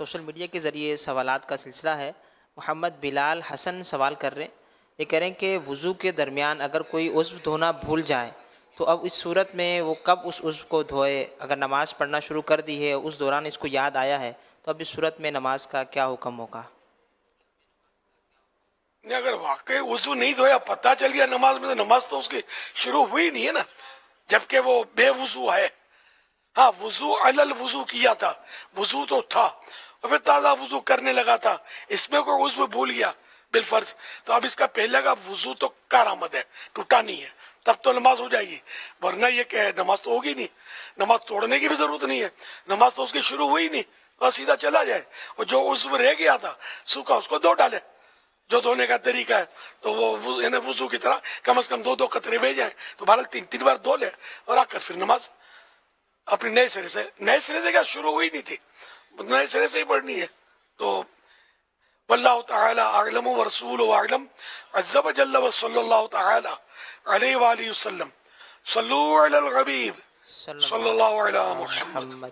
Social media کے ذریعے سوالات کا سلسلہ ہے۔ محمد بلال حسن سوال کر رہے ہیں، یہ کہہ رہے ہیں کہ وضو کے درمیان اگر کوئی عضو دھونا بھول جائے تو اب اس صورت میں وہ کب اس عضو کو دھوئے؟ اگر نماز پڑھنا شروع کر دی ہے اس دوران اس کو یاد آیا ہے تو اب اس صورت میں نماز کا کیا حکم ہوگا؟ اگر واقعی وضو نہیں دھویا پتہ چل گیا نماز میں، تو نماز تو اس کی شروع ہوئی نہیں ہے نا، جبکہ وہ بے وضو ہے۔ ہاں وضو علل وضو کیا تھا، وضو تو تھا، اور پھر تازہ وضو کرنے لگا تھا، اس میں کوئی عضو بھول گیا بالفرض، تو اب اس کا پہلے کا وضو تو کارآمد ہے، ٹوٹا نہیں ہے، تب تو نماز ہو جائے گی، ورنہ یہ کہ نماز تو ہوگی نہیں، نماز توڑنے کی بھی ضرورت نہیں ہے، نماز تو اس کی شروع ہوئی نہیں، بس سیدھا چلا جائے، اور جو عضو رہ گیا تھا سوکھا اس کو دھو ڈالے۔ جو دھونے کا طریقہ ہے تو وہ وضو کی طرح کم از کم 2 قطرے بھیج جائیں تو بھارت 3 بار دھو لے، اور آ کر پھر نماز اپنی نئے سرے سے کیا شروع ہوئی نہیں تھی، نئے سرے سے ہی پڑھنی ہے۔ تو واللہ تعالی اعلم ورسول اعلم، عز وجل وصلی اللہ تعالی علیہ وآلہ وسلم، صلو علی الغبیب صلی اللہ علی محمد۔